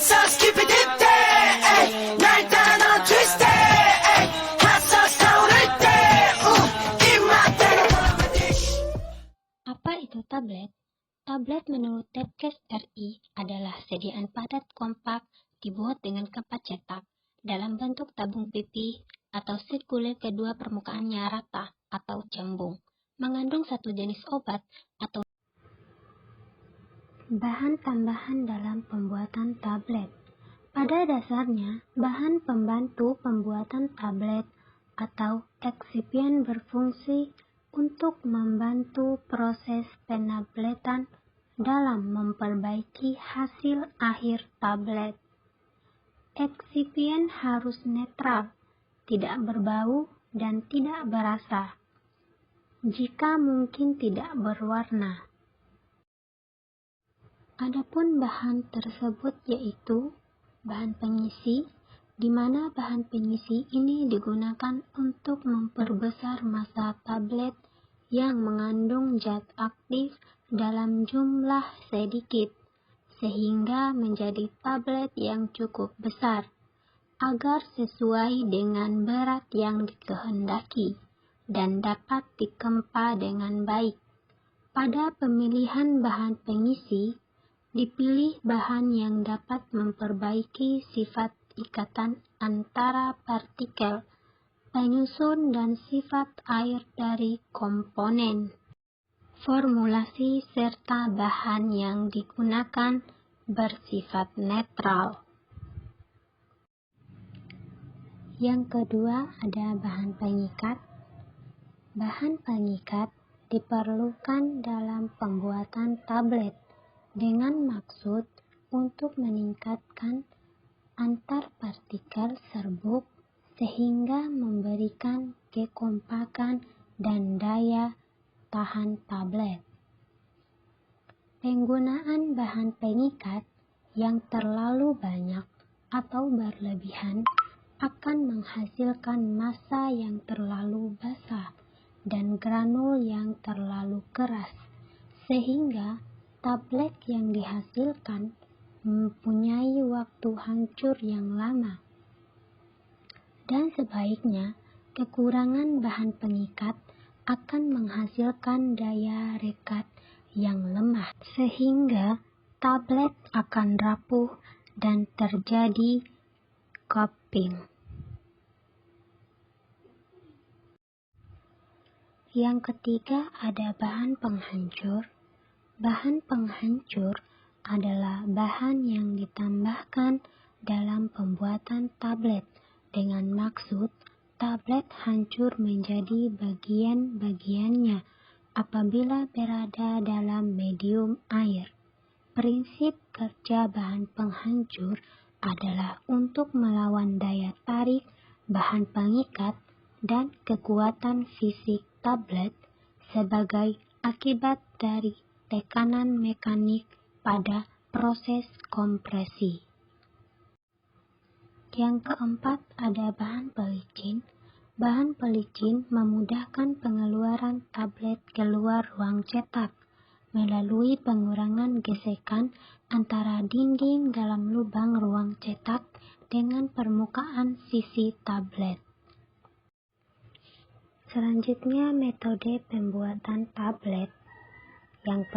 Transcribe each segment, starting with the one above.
sauce, keep it dip there. Ay, 날 따라 twist it. Ay, hot sauce 타오를 때. 입맛대로 먹는 dish. Apa itu tablet? Tablet menurut Tabcast RI adalah sediaan padat kompak dibuat dengan kertas cetak dalam bentuk tabung pipih atau sirkuler kedua permukaannya rata atau cembung, mengandung satu jenis obat atau bahan tambahan dalam pembuatan tablet. Pada dasarnya, bahan pembantu pembuatan tablet atau eksipien berfungsi untuk membantu proses penabletan dalam memperbaiki hasil akhir tablet. Eksipien harus netral, tidak berbau dan tidak berasa. Jika mungkin tidak berwarna. Adapun bahan tersebut yaitu bahan pengisi, di mana bahan pengisi ini digunakan untuk memperbesar massa tablet yang mengandung zat aktif dalam jumlah sedikit, sehingga menjadi tablet yang cukup besar, agar sesuai dengan berat yang dikehendaki dan dapat dikempa dengan baik. Pada pemilihan bahan pengisi, dipilih bahan yang dapat memperbaiki sifat ikatan antara partikel, penyusun dan sifat air dari komponen. Formulasi serta bahan yang digunakan bersifat netral. Yang kedua ada bahan pengikat. Bahan pengikat diperlukan dalam pembuatan tablet dengan maksud untuk meningkatkan antar partikel serbuk sehingga memberikan kekompakan dan daya tahan tablet. Penggunaan bahan pengikat yang terlalu banyak atau berlebihan akan menghasilkan massa yang terlalu basah dan granul yang terlalu keras, sehingga tablet yang dihasilkan mempunyai waktu hancur yang lama. Dan sebaliknya, kekurangan bahan pengikat akan menghasilkan daya rekat yang lemah, sehingga tablet akan rapuh dan terjadi cupping. Yang ketiga ada bahan penghancur. Bahan penghancur adalah bahan yang ditambahkan dalam pembuatan tablet dengan maksud tablet hancur menjadi bagian-bagiannya apabila berada dalam medium air. Prinsip kerja bahan penghancur adalah untuk melawan daya tarik bahan pengikat dan kekuatan fisik tablet sebagai akibat dari tekanan mekanik pada proses kompresi. Yang keempat ada bahan pelicin. Bahan pelicin memudahkan pengeluaran tablet keluar ruang cetak melalui pengurangan gesekan antara dinding dalam lubang ruang cetak dengan permukaan sisi tablet. Selanjutnya metode pembuatan tablet. Yang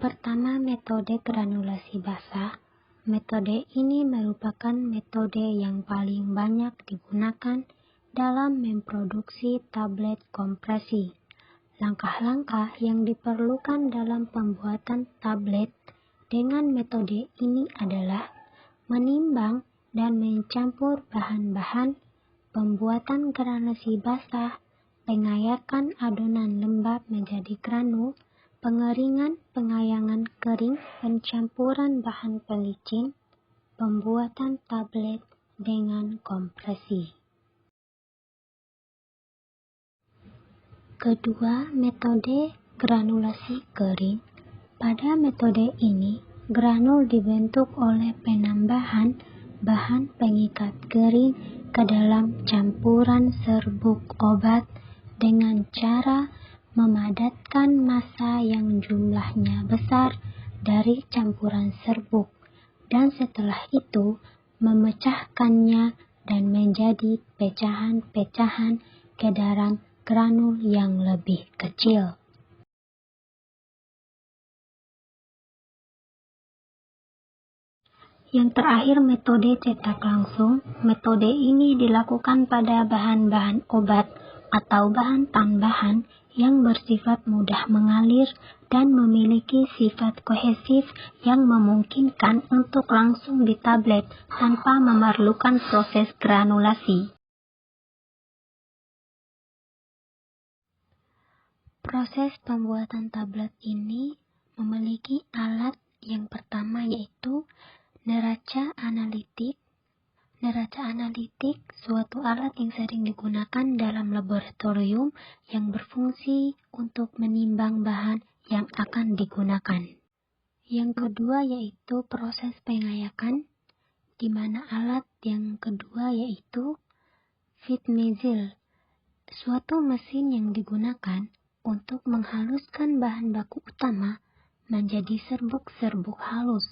pertama metode granulasi basah. Metode ini merupakan metode yang paling banyak digunakan dalam memproduksi tablet kompresi. Langkah-langkah yang diperlukan dalam pembuatan tablet dengan metode ini adalah menimbang dan mencampur bahan-bahan, pembuatan granulasi basah, pengayakan adonan lembab menjadi granul, pengeringan, pengayangan kering, pencampuran bahan pelicin, pembuatan tablet dengan kompresi. Kedua, metode granulasi kering. Pada metode ini, granul dibentuk oleh penambahan bahan pengikat kering ke dalam campuran serbuk obat dengan cara memadatkan massa yang jumlahnya besar dari campuran serbuk, dan setelah itu memecahkannya dan menjadi pecahan-pecahan ke dalam granul yang lebih kecil. Yang terakhir, metode cetak langsung. Metode ini dilakukan pada bahan-bahan obat atau bahan tambahan yang bersifat mudah mengalir dan memiliki sifat kohesif yang memungkinkan untuk langsung ditablet tanpa memerlukan proses granulasi. Proses pembuatan tablet ini memiliki alat yang pertama, yaitu neraca analitik. Neraca analitik suatu alat yang sering digunakan dalam laboratorium yang berfungsi untuk menimbang bahan yang akan digunakan. Yang kedua yaitu proses pengayakan, di mana alat yang kedua yaitu feed measure, suatu mesin yang digunakan untuk menghaluskan bahan baku utama menjadi serbuk-serbuk halus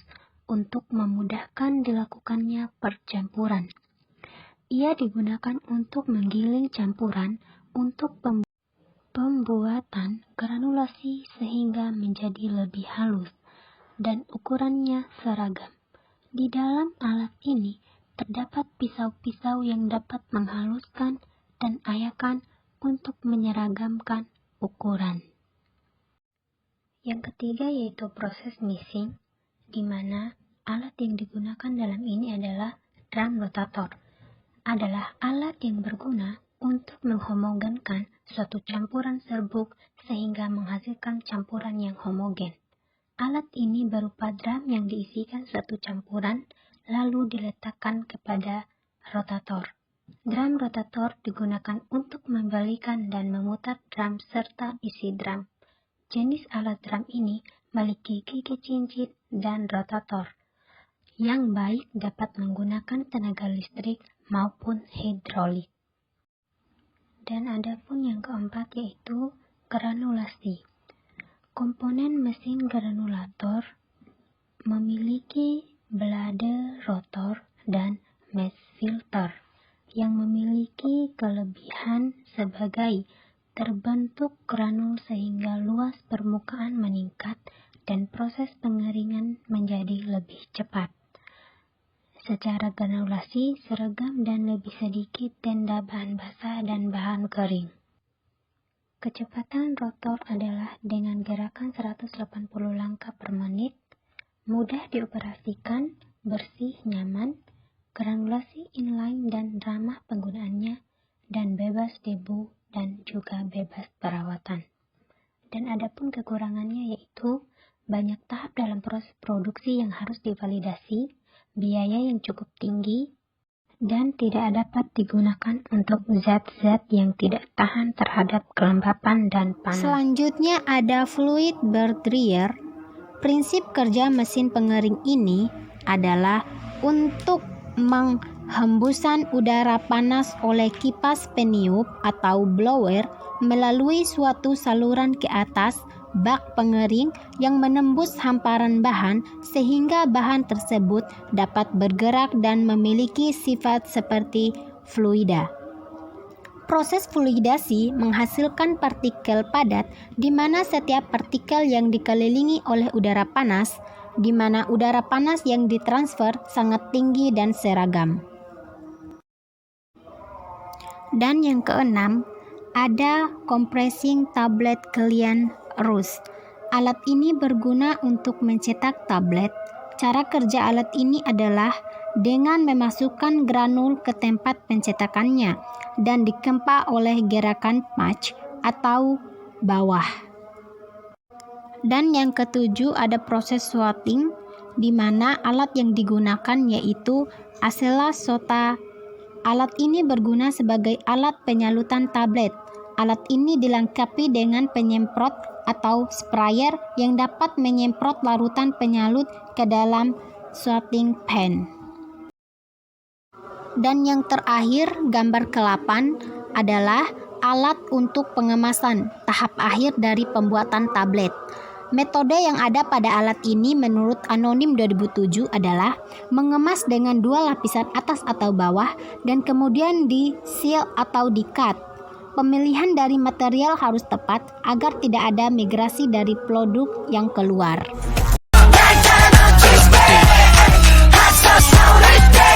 untuk memudahkan dilakukannya percampuran. Ia digunakan untuk menggiling campuran untuk pembuatan granulasi sehingga menjadi lebih halus dan ukurannya seragam. Di dalam alat ini terdapat pisau-pisau yang dapat menghaluskan dan ayakan untuk menyeragamkan ukuran. Yang ketiga yaitu proses mixing, di mana alat yang digunakan dalam ini adalah drum rotator. Adalah alat yang berguna untuk menghomogenkan suatu campuran serbuk sehingga menghasilkan campuran yang homogen. Alat ini berupa drum yang diisikan suatu campuran lalu diletakkan kepada rotator. Drum rotator digunakan untuk membalikan dan memutar drum serta isi drum. Jenis alat drum ini memiliki gigi cincin dan rotator yang baik dapat menggunakan tenaga listrik maupun hidrolik. Dan adapun yang keempat yaitu granulasi. Komponen mesin granulator memiliki blade rotor dan mesh filter yang memiliki kelebihan sebagai terbentuk granul sehingga luas permukaan meningkat dan proses pengeringan menjadi lebih cepat. Secara granulasi seragam dan lebih sedikit tenda bahan basah dan bahan kering. Kecepatan rotor adalah dengan gerakan 180 langkah per menit, mudah dioperasikan, bersih, nyaman, granulasi inline dan ramah penggunaannya, dan bebas debu dan juga bebas perawatan. Dan adapun kekurangannya yaitu banyak tahap dalam proses produksi yang harus divalidasi, biaya yang cukup tinggi, dan tidak dapat digunakan untuk zat-zat yang tidak tahan terhadap kelembapan dan panas. Selanjutnya ada fluid bird dryer. Prinsip kerja mesin pengering ini adalah untuk menghembusan udara panas oleh kipas peniup atau blower melalui suatu saluran ke atas bak pengering yang menembus hamparan bahan sehingga bahan tersebut dapat bergerak dan memiliki sifat seperti fluida. Proses fluidasi menghasilkan partikel padat di mana setiap partikel yang dikelilingi oleh udara panas, di mana udara panas yang ditransfer sangat tinggi dan seragam. Dan yang keenam, ada compressing tablet Killian Rose. Alat ini berguna untuk mencetak tablet. Cara kerja alat ini adalah dengan memasukkan granul ke tempat pencetakannya dan dikempa oleh gerakan punch atau bawah. Dan yang ketujuh ada proses sorting, di mana alat yang digunakan yaitu Acela Sota. Alat ini berguna sebagai alat penyalutan tablet. Alat ini dilengkapi dengan penyemprot atau sprayer yang dapat menyemprot larutan penyalut ke dalam sorting pan. Dan yang terakhir, gambar ke-8 adalah alat untuk pengemasan tahap akhir dari pembuatan tablet. Metode yang ada pada alat ini menurut Anonim 2007 adalah mengemas dengan 2 lapisan atas atau bawah dan kemudian di seal atau di cut. Pemilihan dari material harus tepat agar tidak ada migrasi dari produk yang keluar. 날 따라 twist it. hot sauce 타오를 때